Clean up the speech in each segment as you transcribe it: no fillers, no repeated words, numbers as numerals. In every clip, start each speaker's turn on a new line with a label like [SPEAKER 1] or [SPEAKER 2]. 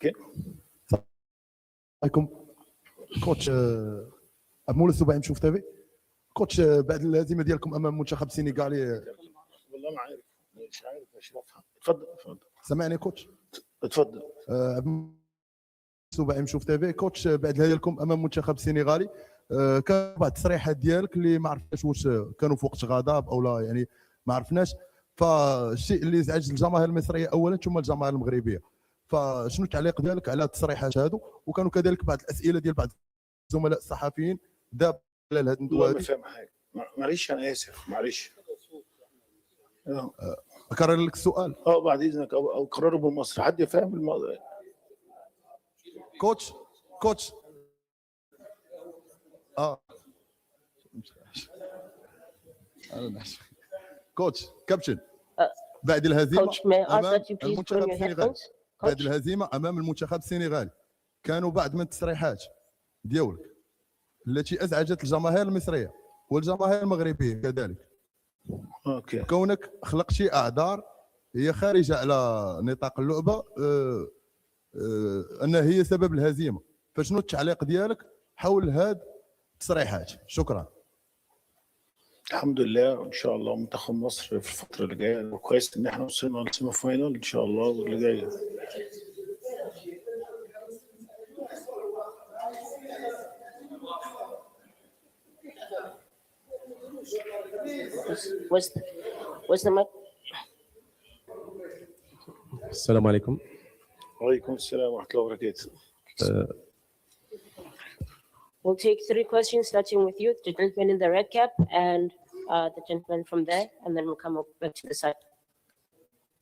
[SPEAKER 1] اوكي.
[SPEAKER 2] عليكم كوتش مول السباعي نشوف تافي. كوتش بعد الهزيمه ديالكم امام المنتخب السنغالي،
[SPEAKER 1] والله ما عارف، مش عارف ايش نفهم. اتفضل.
[SPEAKER 2] سامعني كوتش؟
[SPEAKER 1] اتفضل.
[SPEAKER 2] السباعي نشوف تافي. كوتش بعد الهزيمه ديالكم امام المنتخب السنغالي كان بعض التصريحات ديالك اللي ما عرفناش واش كانوا في وقت غضب او لا، يعني ما عرفناش. فالشيء اللي ازعج الجماهير المصريه اولا ثم الجماهير المغربيه، فشنو التعليق ديالك على التصريحات هادو؟ وكانوا كذلك بعض الاسئله ديال بعض الزملاء الصحفيين داب على هذه الندوه.
[SPEAKER 1] والله ما فاهم حاجه، معليش انا اسف، معليش.
[SPEAKER 2] اكرر لك السؤال
[SPEAKER 1] بعد اذنك، او قرروا بالمصري حد يفهم الموضوع.
[SPEAKER 2] كوتش كوتش كابتن، بعد الهزيمه امام المنتخب السنغالي، بعد الهزيمه امام المنتخب السنغالي كانوا بعض من التصريحات ديالك التي ازعجت الجماهير المصريه والجماهير المغربيه كذلك.
[SPEAKER 1] اوكي.
[SPEAKER 2] كونك خلقتي اعذار هي خارجه على نطاق اللعبه انها هي سبب الهزيمه، فشنو التعليق ديالك حول هذه التصريحات؟ شكرا.
[SPEAKER 1] الحمد لله، وان شاء الله منتخب مصر في الفتره اللي جايه، وكويس ان احنا وصلنا للسيمي فاينال ان شاء الله واللي جايه.
[SPEAKER 3] السلام عليكم.
[SPEAKER 1] وعليكم السلام ورحمه الله وبركاته.
[SPEAKER 4] We'll take 3 questions starting with you, the gentleman in the red cap and the gentleman from there, and then we'll come up back to the side.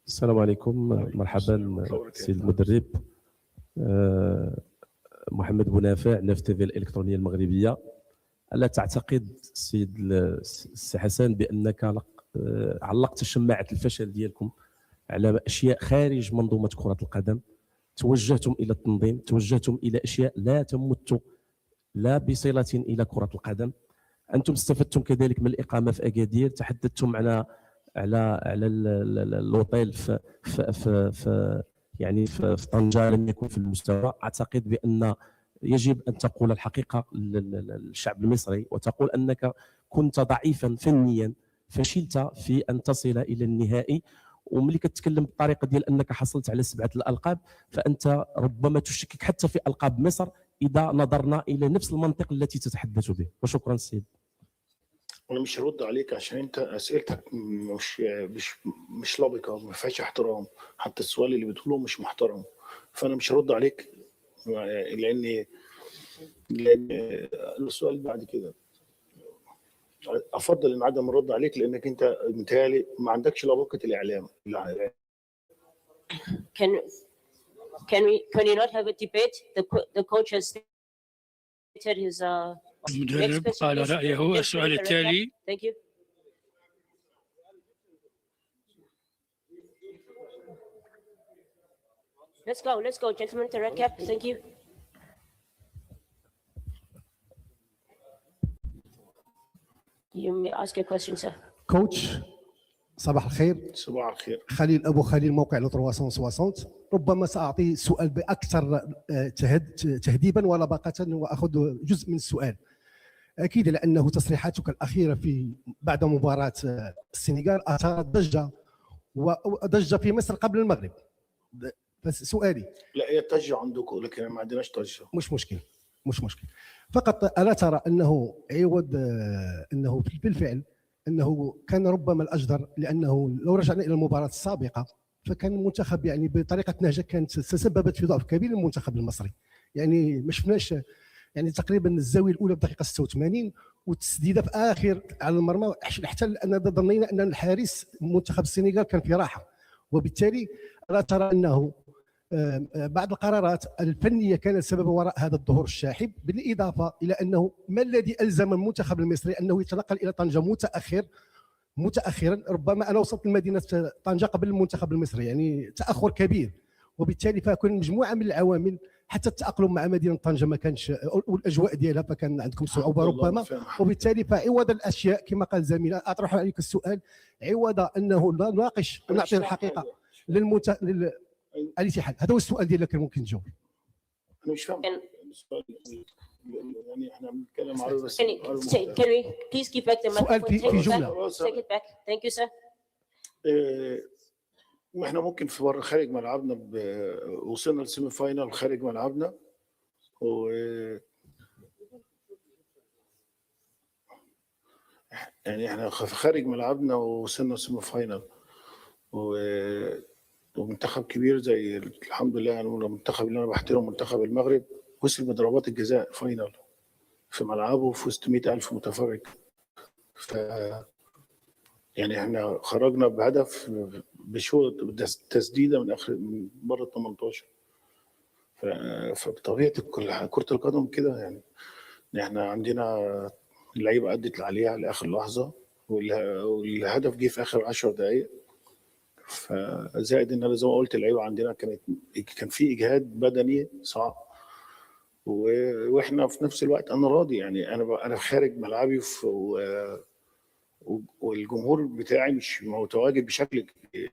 [SPEAKER 3] السلام عليكم، مرحبا سيد المدرب. محمد بونافع، ناف تيفي الإلكترونية المغربية. ألا تعتقد سيد السي حسن بأنك علقت شماعة الفشل ديالكم على أشياء خارج منظومة كرة القدم؟ توجهتم إلى التنظيم، توجهتم إلى أشياء لا تمت لا بصلة إلى كرة القدم. أنتم استفدتم كذلك من الإقامة في أكادير، تحدثتم على الأوتيل في يعني في طنجة لم يكن في المستوى. أعتقد بأن يجب أن تقول الحقيقة للشعب المصري وتقول أنك كنت ضعيفا فنيا، فشلت في أن تصل إلى النهائي. وملي كتكلم بالطريقه ديال انك حصلت على 7 الألقاب، فانت ربما تشكك حتى في القاب مصر اذا نظرنا الى نفس المنطق التي تتحدث به. وشكرا سيد.
[SPEAKER 1] انا مش هرد عليك عشان انت اسئلتك مش لبقه، ما فيهاش احترام، حتى السؤال اللي بتقوله مش محترم، فانا مش هرد عليك لان السؤال بعد كده افضل ان عدم الرد عليك، لانك انت متهيألي ما عندكش لبقه الاعلام.
[SPEAKER 4] Can we not have a debate? The coach has stated his
[SPEAKER 5] المدرب قال رأيه. السؤال التالي.
[SPEAKER 4] Thank you. Let's go, gentlemen, to red cap. Thank you. You may ask your question, sir.
[SPEAKER 6] كوتش صباح الخير.
[SPEAKER 1] صباح الخير.
[SPEAKER 6] خليل ابو خليل، موقع لو 360. ربما ساعطي سؤال باكثر تهذيبا ولبقه واخذ جزء من السؤال. اكيد لانه تصريحاتك الاخيره بعد مباراه السنغال اثارت ضجه في مصر قبل المغرب. بس سؤالي،
[SPEAKER 1] لا هي ضجه عندكم لكن ما عندناش ضجه.
[SPEAKER 6] مش مشكل فقط. الا ترى انه عوض انه بالفعل انه كان ربما الاجدر، لانه لو رجعنا الى المباراه السابقه فكان المنتخب يعني بطريقه نهجه كانت تسببت في ضعف كبير للمنتخب المصري. يعني ما شفناش يعني تقريبا الزاويه الاولى بدقيقه 86 والتسديده في اخر على المرمى، حتى ان ظنينا ان الحارس منتخب السنغال كان في راحه. وبالتالي الا ترى انه بعض القرارات الفنيه كانت سبب وراء هذا الظهور الشاحب، بالاضافه الى انه ما الذي الزم المنتخب المصري انه يتنقل الى طنجه متاخرا. ربما انا وصلت لمدينه طنجه قبل المنتخب المصري، يعني تاخر كبير. وبالتالي فكان مجموعه من العوامل، حتى التاقلم مع مدينه طنجه ما كانش، والاجواء ديالها فكان عندكم صعوبه ربما. وبالتالي فعوض الاشياء كما قال زميلي، اطرح عليك السؤال، عوض انه نناقش ونعطي الحقيقه الاتحاد. هذا هو السؤال ديالك اللي ممكن تجاوب.
[SPEAKER 1] انا مش فاهم
[SPEAKER 4] كان-
[SPEAKER 1] السؤال. يعني احنا بنتكلم عربي بس.
[SPEAKER 4] Can we please give back the
[SPEAKER 6] سؤال
[SPEAKER 4] microphone?
[SPEAKER 6] في جملة.
[SPEAKER 4] Take it back. Thank you, sir.
[SPEAKER 1] واحنا ممكن في بره خارج ملعبنا وصلنا للسيمي فاينال خارج ملعبنا يعني احنا خارج ملعبنا ووصلنا السيمي فاينال ومنتخب كبير زي الحمد لله يعني المنتخب اللي انا بحترمه منتخب المغرب وصل بضربات الجزاء فاينال في ملعبه في وسط 100,000 متفرج. ف يعني احنا خرجنا بهدف بشوط تسديده من بره ال 18. فبطبيعه كره القدم كده يعني احنا عندنا اللعيبه ادت اللي عليها لاخر لحظه والهدف جه في اخر 10 دقائق. فزائد ان انا زي ما قلت اللعيبه عندنا كان في اجهاد بدني صعب واحنا في نفس الوقت انا راضي يعني انا خارج ملعبي والجمهور بتاعي مش متواجد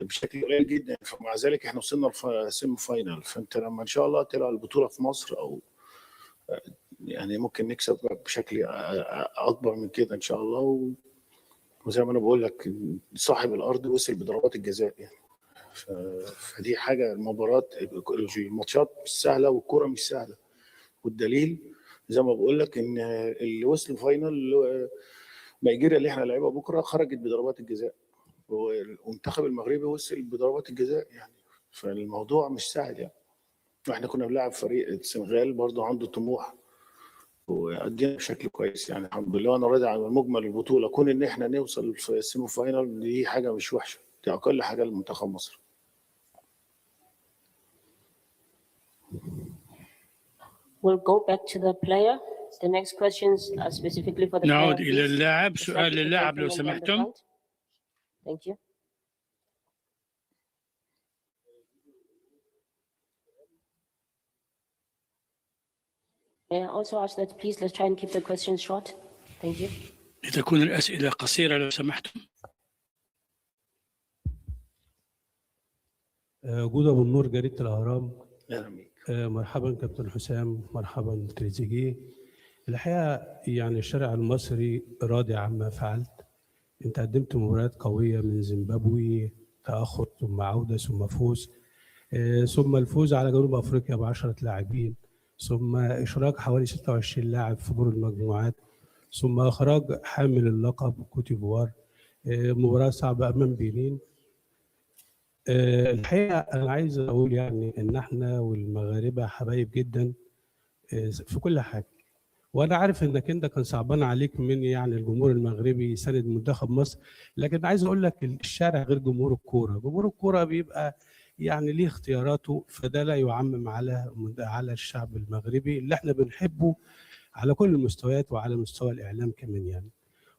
[SPEAKER 1] بشكل قليل جدا. فمع ذلك احنا وصلنا للسيمي فاينال. فانت لما ان شاء الله تلعب البطوله في مصر او يعني ممكن نكسب بشكل اكبر من كده ان شاء الله. وزي ما انا بقول لك صاحب الارض وصل بضربات الجزاء يعني. فدي حاجه الماتشات مش سهله والكره مش سهله. والدليل زي ما بقول لك ان اللي وصل فاينل نيجيريا اللي احنا لعبها بكره خرجت بضربات الجزاء والمنتخب المغربي وصل بضربات الجزاء يعني. فالموضوع مش سهل يعني. واحنا كنا بنلعب فريق السنغال برضه عنده طموح وادينا بشكل كويس يعني الحمد لله. وانا راضي عن مجمل البطوله. كون ان احنا نوصل في السيمي فاينال دي حاجه مش وحشه. دي اقل حاجه لمنتخب مصر.
[SPEAKER 4] We'll go back to the player. The next questions are specifically for the player.
[SPEAKER 5] نعود إلى
[SPEAKER 4] Please.
[SPEAKER 5] اللاعب.
[SPEAKER 4] Start
[SPEAKER 5] سؤال
[SPEAKER 4] with the
[SPEAKER 5] للاعب لو
[SPEAKER 4] gentleman down the
[SPEAKER 5] سمحتم.
[SPEAKER 4] front. Thank you. May I also ask that please let's try and keep the questions short. Thank you.
[SPEAKER 5] لتكون الأسئلة قصيرة لو سمحتم.
[SPEAKER 7] جودة أبو النور، جريدة الأهرام.
[SPEAKER 1] اهلا بيك.
[SPEAKER 7] مرحبا كابتن حسام، مرحبا تريزيجيه. الحقيقة يعني الشارع المصري راضي عما فعلت. أنت قدمت مباريات قوية من زيمبابوي، تأخر ثم عودة ثم فوز، ثم الفوز على جنوب أفريقيا ب10 لاعبين، ثم إشراك حوالي 26 لاعب في دور المجموعات، ثم إخراج حامل اللقب كوت ديفوار. مباراة صعبة أمام بنين. الحقيقة أنا عايز أقول يعني إن إحنا والمغاربة حبايب جدا في كل حاجة. وأنا عارف إنك أنت كان صعبان عليك من يعني الجمهور المغربي يساند منتخب مصر، لكن عايز أقول لك الشارع غير جمهور الكورة. جمهور الكورة بيبقى يعني ليه اختياراته، فده لا يعمم على الشعب المغربي اللي إحنا بنحبه على كل المستويات وعلى مستوى الإعلام كمان يعني،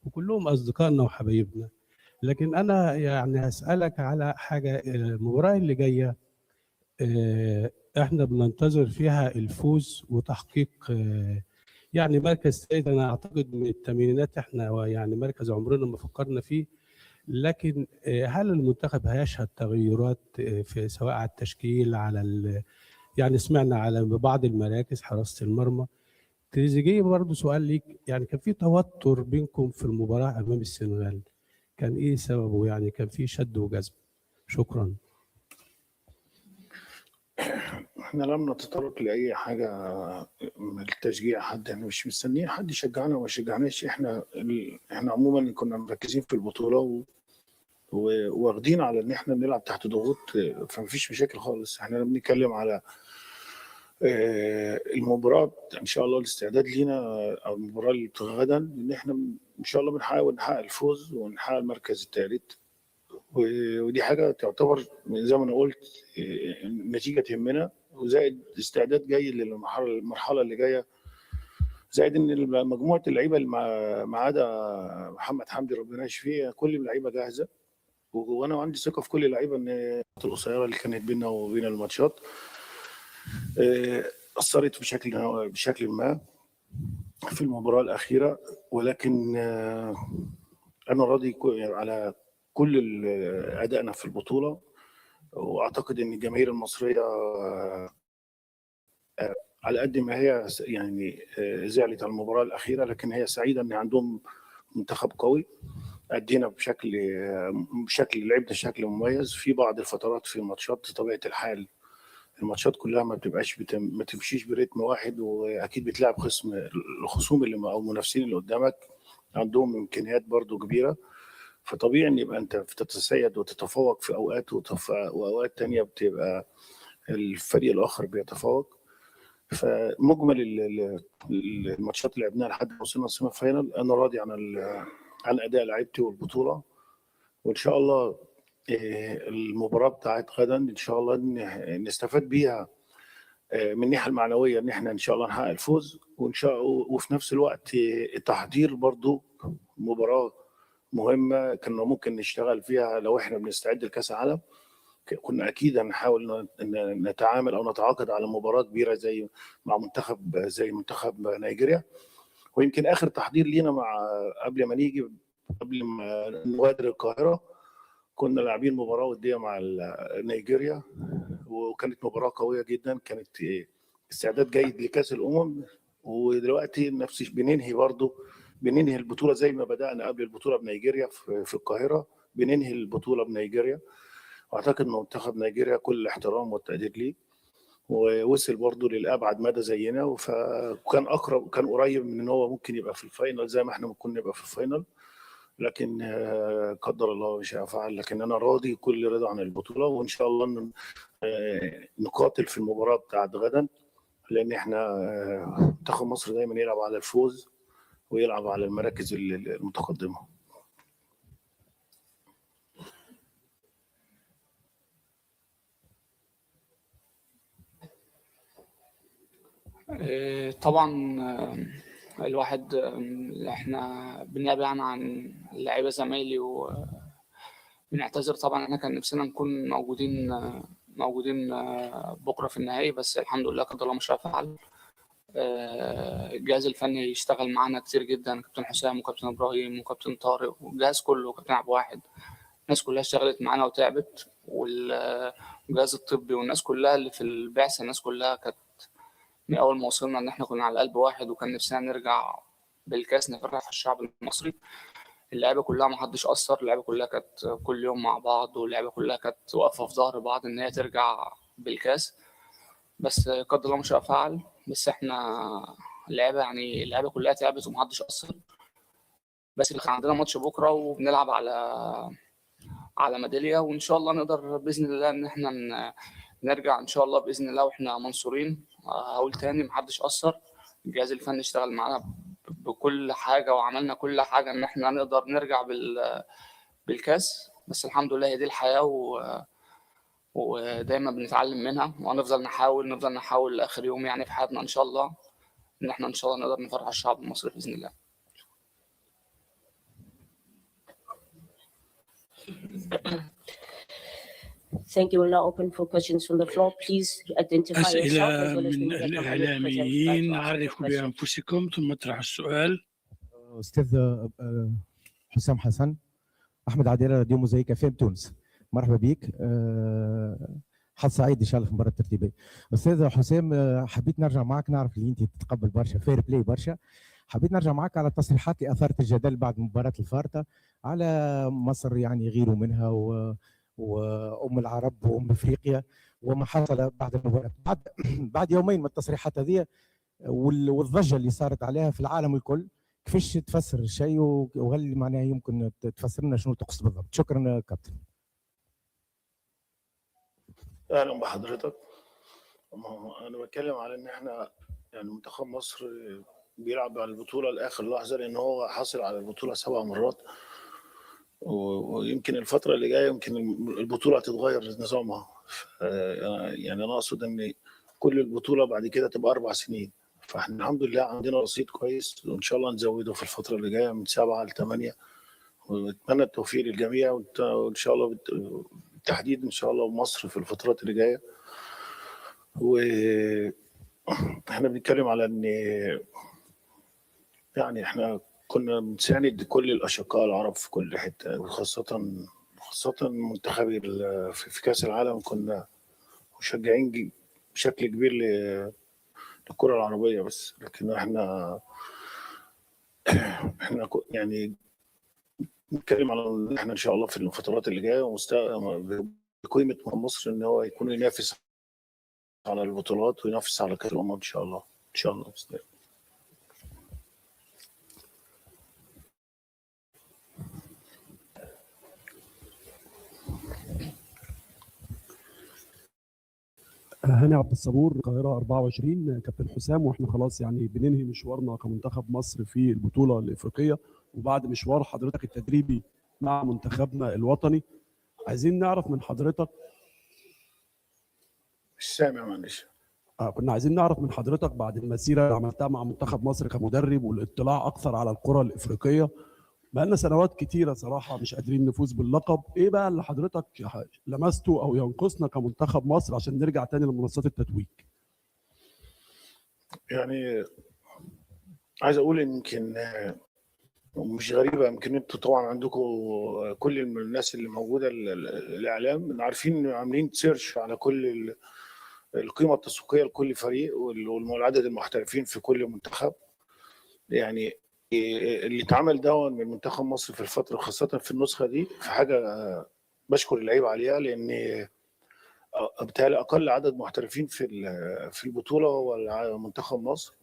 [SPEAKER 7] وكلهم أصدقائنا وحبايبنا. لكن أنا يعني هسألك على حاجة. المباراة اللي جاية احنا بننتظر فيها الفوز وتحقيق يعني مركز ثالث. أنا أعتقد من الثمانينات احنا يعني مركز عمرنا ما فكرنا فيه. لكن هل المنتخب هيشهد تغيرات في سواء على التشكيل على يعني سمعنا على بعض المراكز حراسة المرمى. تريزيجيه برضه سؤال ليك، يعني كان في توتر بينكم في المباراة أمام السنغال، كان ايه سببه؟ يعني كان في شد وجذب. شكرا.
[SPEAKER 1] احنا لم نتطرق لاي حاجه من التشجيع حد. احنا مش مستنيين حد يشجعنا وما يشجعناش. احنا عموما كنا مركزين في البطوله واخدين على ان احنا نلعب تحت ضغوط. فمفيش مشاكل خالص. احنا بنتكلم على المباراه ان شاء الله الاستعداد لينا او المباراه اللي غدا ان احنا ان شاء الله بنحاول نحقق الفوز ونحقق المركز الثالث. ودي حاجه تعتبر زي ما انا قلت نتيجه تهمنا وزائد استعداد جيد للمرحله اللي جايه. زائد ان مجموعه اللعيبه اللي ما عدا محمد حمدي ربنا يشفيه كل اللعيبه جاهزه. وانا عندي ثقه في كل اللعيبه ان القصيره اللي كانت بيننا وبين الماتشات اثرت بشكل ما في المباراه الاخيره. ولكن انا راضي على كل ادائنا في البطوله. واعتقد ان الجماهير المصريه على قد ما هي يعني زعلت على المباراه الاخيره، لكن هي سعيده ان عندهم منتخب قوي. ادينا بشكل لعبنا بشكل مميز في بعض الفترات في الماتشات. طبيعه الحال الماتشات كلها ما تمشيش برتم واحد، واكيد بتلعب الخصوم اللي او المنافسين اللي قدامك عندهم امكانيات برضو كبيره، فطبيعي ان يبقى انت بتتسيد وتتفوق في اوقات، واوقات تانية بتبقى الفريق الاخر بيتفوق. فمجمل الماتشات اللي لعبناها لحد ما وصلنا السيمي فاينال انا راضي عن اداء لعيبتي والبطوله، وان شاء الله المباراه بتاعت غدا ان شاء الله نستفاد بيها من الناحيه المعنويه، ان احنا ان شاء الله نحقق الفوز، وفي نفس الوقت التحضير برضو مباراه مهمه كنا ممكن نشتغل فيها لو احنا بنستعد لكاس العالم. كنا اكيد هنحاول نتعامل او نتعاقد على مباراه كبيره مع منتخب نيجيريا. ويمكن اخر تحضير لينا قبل ما نغادر القاهره كنا لاعبين مباراه وديه مع نيجيريا، وكانت مباراه قويه جدا، كانت استعداد جيد لكاس الامم. ودلوقتي بننهي البطوله زي ما بدانا قبل البطوله بنيجيريا في القاهره، بننهي البطوله بنيجيريا. واعتقد ان منتخب نيجيريا كل الاحترام والتقدير ليه، ووصل برضه للابعد مدى زينا، كان قريب من ان هو ممكن يبقى في الفاينل زي ما احنا ممكن نبقى في الفاينل، لكن قدر الله ما شاء فعل. لكن انا راضي كل رضا عن البطوله، وان شاء الله نقاتل في المباراه بتاعت غدا، لان احنا منتخب مصر دايما يلعب على الفوز ويلعب على المراكز المتقدمه.
[SPEAKER 8] طبعا الواحد احنا بنيابه يعني عن اللعيبه زمايلي وبنعتذر طبعا. احنا كان نفسنا نكون موجودين بكره في النهائي، بس الحمد لله قدر الله ما شاء فعل. الجهاز الفني اشتغل معانا كتير جدا، كابتن حسام وكابتن ابراهيم وكابتن طارق والجهاز كله وكابتن عبد الواحد، الناس كلها اشتغلت معانا وتعبت، والجهاز الطبي والناس كلها اللي في البعثه، الناس كلها كانت من اول ما وصلنا ان احنا كنا على قلب واحد، وكان نفسنا نرجع بالكاس نفرح الشعب المصري. اللعيبه كلها ما حدش قصر، اللعيبه كلها كانت كل يوم مع بعض، واللعيبه كلها كانت واقفه في ظهر بعض ان هي ترجع بالكاس، بس قدر الله ما شاء فعل. بس احنا اللعيبه كلها تعبت ومحدش قصر، بس كان عندنا ماتش بكره وبنلعب على ميداليه، وان شاء الله نقدر باذن الله ان احنا نرجع ان شاء الله باذن الله واحنا منصورين. هقول تاني محدش قصر، الجهاز الفني اشتغل معانا بكل حاجه وعملنا كل حاجه ان احنا نقدر نرجع بالكاس، بس الحمد لله هي دي الحياه ودايما بنتعلم منها، وهنفضل نحاول لاخر يوم يعني في حياتنا ان شاء الله، ان احنا ان شاء الله نقدر نفرح الشعب المصري باذن الله.
[SPEAKER 4] Thank you. We'll now open for questions from the floor. Please identify yourself
[SPEAKER 5] أسئلة
[SPEAKER 4] as well as the
[SPEAKER 5] من
[SPEAKER 4] media company you
[SPEAKER 5] الإعلاميين،
[SPEAKER 4] present.
[SPEAKER 5] عرفوا بأنفسكم ثم اطرحوا السؤال.
[SPEAKER 9] أستاذ حسام حسن، أحمد عديلة، راديو موزايك FM تونس. مرحبا بك، حظ سعيد إن شاء الله في المباراة الترتيبية. أستاذ حسام، حبيت نرجع معك، نعرف اللي أنت تتقبل برشا فير بلاي برشا. حبيت نرجع معك على التصريحات اللي أثارت الجدل بعد مباراة الفارطة على مصر، يعني يغيروا منها وأم العرب وأم أفريقيا، وما حصل بعد المباراة بعد يومين من التصريحات هذه والضجة اللي صارت عليها في العالم الكل. كيفاش تفسر الشيء، وهل معناها يمكن تفسر لنا شنو تقصد بالضبط؟ شكرا كابتن.
[SPEAKER 1] اهلا بحضرتك. انا بتكلم على ان احنا يعني منتخب مصر بيلعب على البطوله لاخر لحظه، لان هو حاصل على البطوله 7 مرات، ويمكن الفتره اللي جايه يمكن البطوله هتتغير نظامها. يعني انا اقصد ان كل البطوله بعد كده تبقى 4 سنين، فاحنا الحمد لله عندنا رصيد كويس، وان شاء الله نزوده في الفتره اللي جايه من 7 ل 8، ونتمنى التوفيق للجميع، وان شاء الله بالتحديد ان شاء الله مصر في الفترات اللي جايه. واحنا بنتكلم على ان يعني احنا كنا بنساند كل الاشقاء العرب في كل حته، وخاصه خاصة منتخبي في كأس العالم كنا مشجعين بشكل كبير للكرة العربية بس، لكن احنا يعني نتكلم على ان احنا ان شاء الله في الفترات اللي جايه بقيمه مصر ان هو يكون ينافس على البطولات وينافس على كأس الأمم ان شاء الله. ان شاء الله بإذن الله.
[SPEAKER 10] هاني عبد الصبور، القاهرة 24. كابتن حسام، واحنا خلاص يعني بننهي مشوارنا كمنتخب مصر في البطولة الإفريقية، وبعد مشوار حضرتك التدريبي مع منتخبنا الوطني، عايزين نعرف من حضرتك.
[SPEAKER 1] مش سامع معلش.
[SPEAKER 10] كنا عايزين نعرف من حضرتك بعد المسيرة اللي عملتها مع منتخب مصر كمدرب والاطلاع أكثر على الكرة الإفريقية، بقالنا سنوات كتيرة صراحة مش قادرين نفوز باللقب، ايه بقى اللي حضرتك لمسته او ينقصنا كمنتخب مصر عشان نرجع تاني لمنصات التتويج؟
[SPEAKER 1] يعني عايز اقول يمكن مش غريبة، يمكن انتوا طبعا عندكم كل الناس اللي موجودة الاعلام عارفين عاملين سيرش على كل القيمة التسويقية لكل فريق والعدد المحترفين في كل منتخب. يعني اللي اتعمل ده من منتخب مصر في الفترة خاصة في النسخة دي في حاجة بشكر اللعيبة عليها، لأن بالتالي أقل عدد محترفين في البطولة هو منتخب مصر.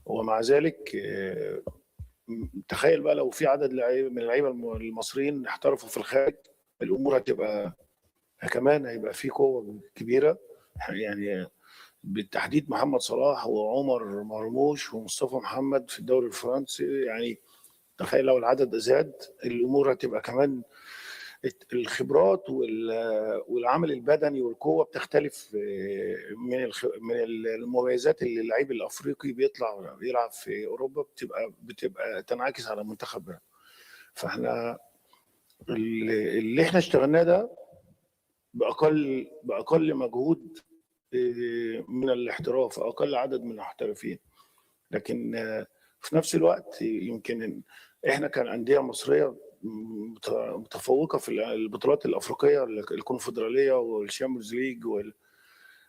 [SPEAKER 1] ومع ذلك تخيل بقى لو في عدد من اللعيبة المصريين احترفوا في الخارج، الأمور هتبقى كمان هيبقى في قوة كبيرة. يعني بالتحديد محمد صلاح وعمر مرموش ومصطفى محمد في الدوري الفرنسي، يعني تخيل لو العدد زاد الامور هتبقى كمان الخبرات والعمل البدني والقوه بتختلف من المميزات اللي اللعيب الافريقي بيطلع يلعب في اوروبا بتبقى تنعكس على منتخبنا. فاحنا اللي احنا اشتغلناه ده باقل مجهود من الاحتراف، اقل عدد من المحترفين، لكن في نفس الوقت يمكن احنا كان انديه مصريه متفوقه في البطولات الافريقيه، الكونفدراليه والشامبيونز ليج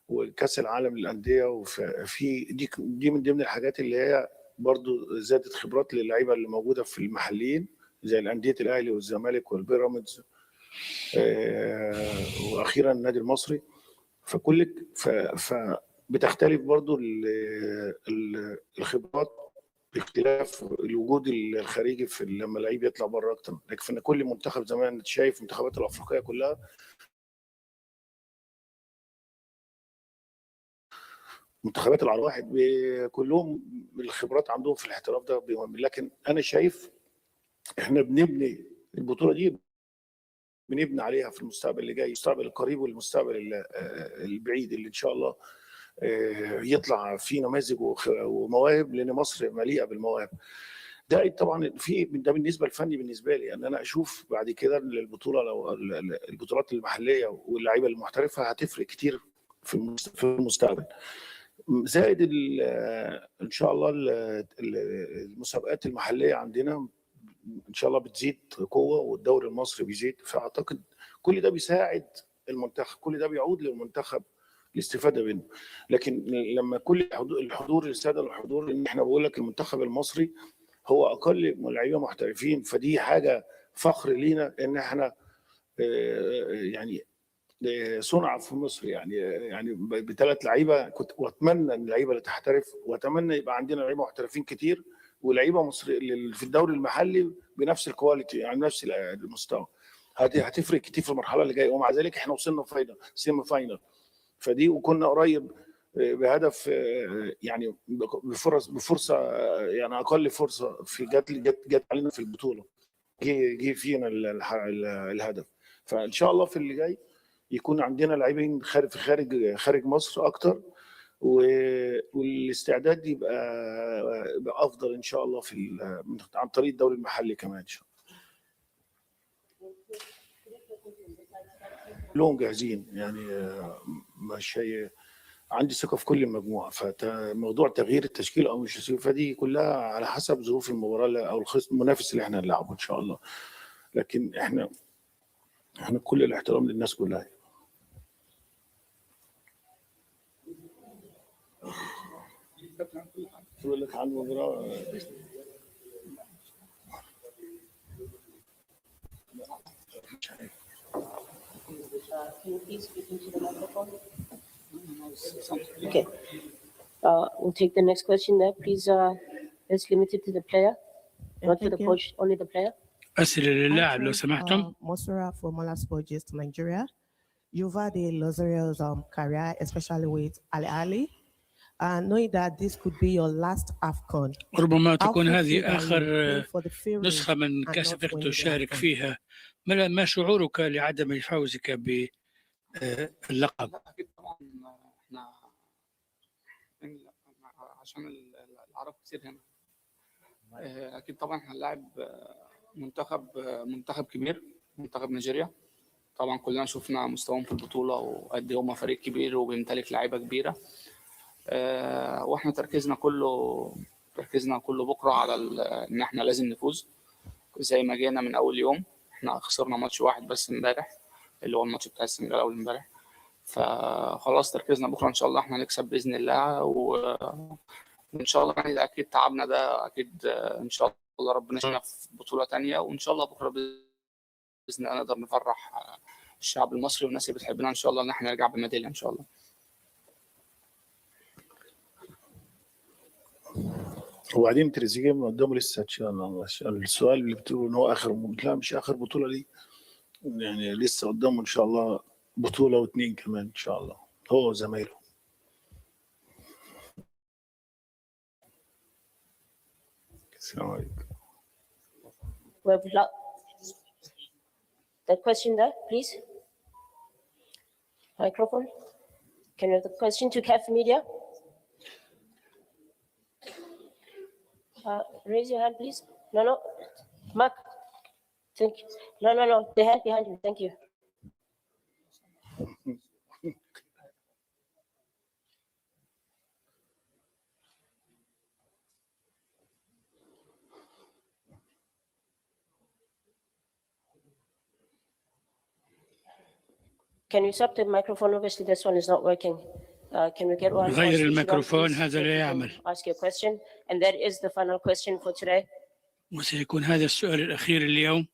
[SPEAKER 1] وكاس العالم للانديه، وفي دي من ضمن الحاجات اللي هي برضو زادت خبرات للعيبه اللي موجوده في المحليين زي الانديه الاهلي والزمالك والبيراميدز واخيرا النادي المصري. بتختلف برضو الخبرات باختلاف الوجود الخارجي في لما اللعيب يطلع بره اكتر، لكن كل منتخب زي ما انت شايف المنتخبات الافريقيه كلها منتخبات العرب واحد كلهم الخبرات عندهم في الاحتراف ده بيهم. لكن انا شايف احنا بنبني البطوله دي بنبني عليها في المستقبل اللي جاي، المستقبل القريب والمستقبل البعيد اللي ان شاء الله يطلع فيه نماذج ومواهب، لان مصر مليئه بالمواهب. ده طبعا ده بالنسبه الفني بالنسبه لي ان انا اشوف بعد كده البطوله لو البطولات المحليه واللعيبه المحترفه هتفرق كتير في المستقبل. زائد ان شاء الله المسابقات المحليه عندنا ان شاء الله بتزيد قوه والدوري المصري بيزيد، فاعتقد كل ده بيساعد المنتخب، كل ده بيعود للمنتخب الاستفاده منه. لكن لما كل الحضور الساده الحضور ان احنا بقول لك المنتخب المصري هو اقل من لعيبه محترفين، فدي حاجه فخر لينا ان احنا يعني صنع في مصر، يعني بثلاث لعيبه واتمنى ان اللعيبه اللي تحترف، واتمنى يبقى عندنا لعيبه محترفين كتير ولعيبه مصري في الدوري المحلي بنفس الكواليتي، يعني نفس المستوى. هتفرق كتير في المرحله اللي جايه، ومع ذلك احنا وصلنا سيمي فاينل، فدي وكنا قريب بهدف يعني بفرصه يعني اقل فرصه جت علينا في البطوله، جه فينا الهدف. فان شاء الله في اللي جاي يكون عندنا لاعبين خارج مصر اكتر، والاستعداد يبقى افضل ان شاء الله عن طريق الدوري المحلي كمان ان شاء الله. كلهم جاهزين، يعني مش عندي ثقه في كل المجموعه، فموضوع تغيير التشكيل او مش فدي كلها على حسب ظروف المباراه او المنافس اللي احنا هنلعبه ان شاء الله. لكن احنا احنا كل الاحترام للناس كلها. بقول لك عن مباراة
[SPEAKER 4] Can you please speak into the microphone? Okay. We'll take the next question there. Please, it's limited to the player, not to the coach, only the player.
[SPEAKER 5] أسئلة للاعب لو سمحتم.
[SPEAKER 11] Mosura for Mola Sport Gist, Nigeria. You've had a luxurious career, especially with Al Ahly. Knowing that this could be your last AFCON.
[SPEAKER 5] ربما تكون هذه آخر نسخة من كأس أفريقيا تشارك فيها. ما شعورك لعدم فوزك باللقب؟
[SPEAKER 8] أكيد طبعا احنا عشان العرب كتير هنا. أكيد طبعا احنا لاعب منتخب كبير، منتخب نيجيريا. طبعا كلنا شفنا مستواهم في البطولة وقد ايه هم فريق كبير وبيمتلك لعيبة كبيرة. واحنا تركيزنا كله بكرة على ان احنا لازم نفوز زي ما جينا من اول يوم. احنا خسرنا ماتش واحد بس امبارح اللي هو الماتش بتاع السنغال اول امبارح، فخلاص تركيزنا بكره ان شاء الله احنا نكسب باذن الله. وان شاء الله يعني اكيد تعبنا ده اكيد ان شاء الله ربنا يشفينا في بطوله تانية، وان شاء الله بكره باذن الله نقدر نفرح الشعب المصري والناس اللي بتحبنا ان شاء الله ان احنا نرجع بميداليه ان شاء الله.
[SPEAKER 1] وبعدين تريزيجيه قدامه لسه ان شاء الله. السؤال اللي بتقول ان هو لا مش اخر بطوله ليه، يعني لسه قدامه ان شاء الله بطوله واثنين كمان ان شاء الله هو وزمايله. السلام عليكم.
[SPEAKER 4] That question there, please. Microphone. Can you have the question to CAF Media? Raise your hand, please. No. Mark. Thank you. No. The hand behind you. Thank you. Can you stop the microphone? Obviously, this one is not working. Can we get one?
[SPEAKER 5] غير الميكروفون هذا لا يعمل.
[SPEAKER 4] Ask your question, and that is the final question for today.
[SPEAKER 5] وسيكون هذا السؤال الأخير اليوم.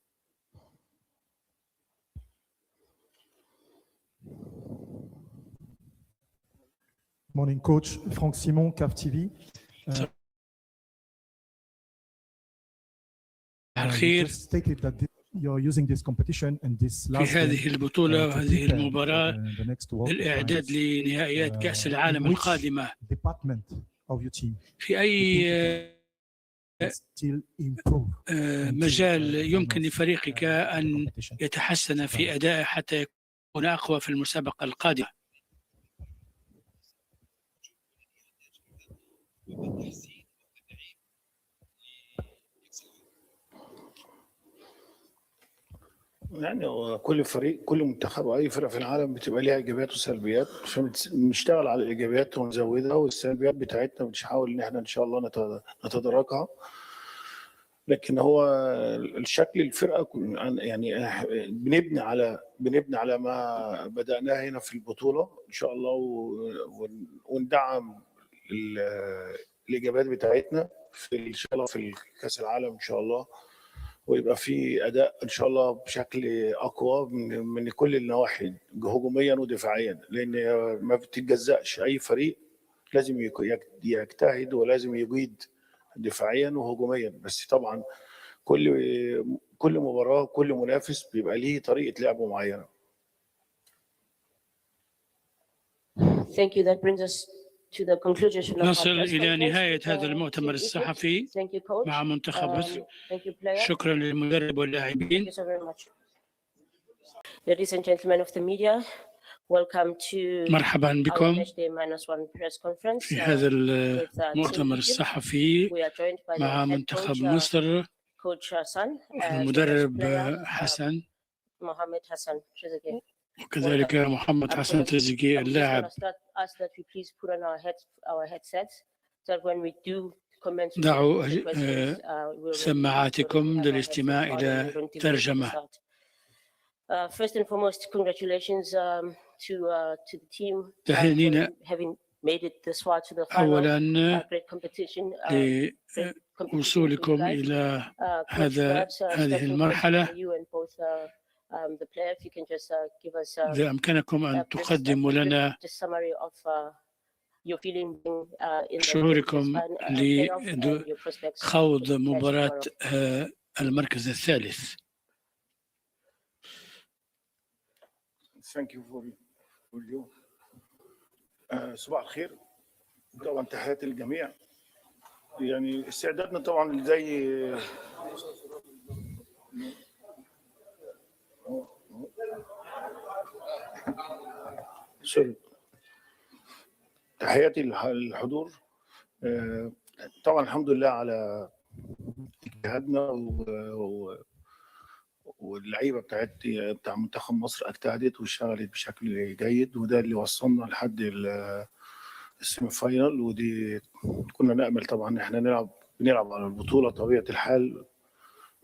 [SPEAKER 12] Morning, coach. Franck Simon, CAF TV.
[SPEAKER 5] الخير.
[SPEAKER 12] Stated that you're using this competition and this
[SPEAKER 5] في
[SPEAKER 12] last
[SPEAKER 5] هذه البطولة وهذه المباراة للإعداد لنهائيات كأس العالم القادمة. في أي مجال يمكن لفريقك أن يتحسن في أدائه حتى يكون أقوى في المسابقة القادمة؟
[SPEAKER 1] يعني كل فريق كل منتخب واي فرقه في العالم بتبقى ليها ايجابيات وسلبيات، فبنشتغل على الايجابيات ونزودها، والسلبيات بتاعتنا بنحاول ان احنا ان شاء الله نتداركها. لكن هو الشكل الفرقه يعني بنبني على ما بدأناه هنا في البطوله ان شاء الله، وندعم الايجابيات بتاعتنا ان شاء الله في كاس العالم ان شاء الله، ويبقى في اداء ان شاء الله بشكل اقوى من كل النواحي هجوميا ودفاعيا، لان ما بتتجزأش اي فريق، لازم يجتهد ولازم يجيد دفاعيا وهجوميا. بس طبعا كل مباراه كل منافس بيبقى ليه طريقه لعب معينه.
[SPEAKER 4] Thank you. That brings us to the conclusion of
[SPEAKER 5] نصل إلى نهاية هذا المؤتمر الصحفي مع منتخب مصر. شكرا للمدرب واللاعبين.
[SPEAKER 4] Ladies and gentlemen of the media, welcome to
[SPEAKER 5] مرحبا بكم
[SPEAKER 4] press conference
[SPEAKER 5] في هذا المؤتمر الصحفي مع منتخب مصر. المدرب حسن
[SPEAKER 4] محمد حسن
[SPEAKER 5] وكذلك محمد حسن تريزيجيه اللاعب. ضعوا سماعاتكم للاستماع إلى ترجمة.
[SPEAKER 4] First and foremost, congratulations to the team
[SPEAKER 5] تهانينا
[SPEAKER 4] for having made it this far to the final.
[SPEAKER 5] أولا
[SPEAKER 4] Great competition. Great competition for you
[SPEAKER 5] لوصولكم
[SPEAKER 4] guys.
[SPEAKER 5] إلى
[SPEAKER 4] Coach,
[SPEAKER 5] هذا
[SPEAKER 4] perhaps,
[SPEAKER 5] هذه
[SPEAKER 4] special
[SPEAKER 5] المرحلة.
[SPEAKER 4] question for you and both the player. If you can just give us
[SPEAKER 5] إذا أمكنكم أن تقدموا لنا
[SPEAKER 4] just summary of your feeling in the
[SPEAKER 5] شعوركم
[SPEAKER 4] playoff and your prospects.
[SPEAKER 5] لخوض مباراة المركز الثالث.
[SPEAKER 1] Thank you for you. صباح الخير. طبعا تحياتي للجميع. يعني استعدادنا طبعا زي تحياتي للحضور. طبعا الحمد لله على اجتهادنا واللعيبه بتاع منتخب مصر اجتهدت واشتغلت بشكل جيد، وده اللي وصلنا لحد السيمي فاينال. ودي كنا نامل طبعا ان احنا بنلعب على البطوله طبيعه الحال،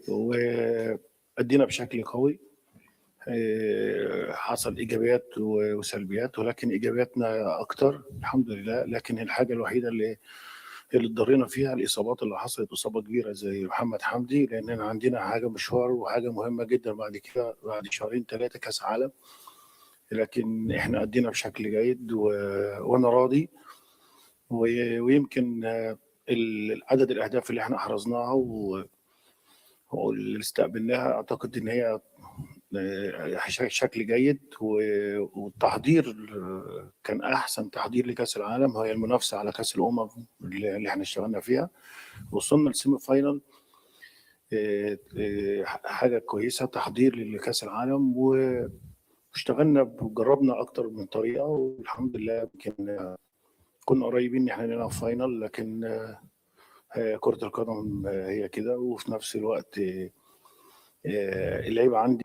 [SPEAKER 1] وادينا بشكل قوي. حصل ايجابيات وسلبيات، ولكن ايجابياتنا اكتر الحمد لله. لكن الحاجه الوحيده اللي اتضرينا فيها الاصابات اللي حصلت، اصابه كبيره زي محمد حمدي، لاننا عندنا حاجه مشوار وحاجه مهمه جدا بعد كده، بعد شهرين 3 كاس عالم. لكن احنا ادينا بشكل جيد وانا راضي. ويمكن العدد الاهداف اللي احنا احرزناها واللي استقبلناها اعتقد ان هي شكل جيد، والتحضير كان احسن تحضير لكاس العالم. هي المنافسه على كاس الامم اللي احنا اشتغلنا فيها. وصلنا للسيمي فاينال، حاجه كويسه، تحضير لكاس العالم. واشتغلنا وجربنا اكتر من طريقه، والحمد لله يمكن كنا قريبين ان احنا نلعب فاينال. لكن كره القدم هي كده، وفي نفس الوقت اللعيبه عندي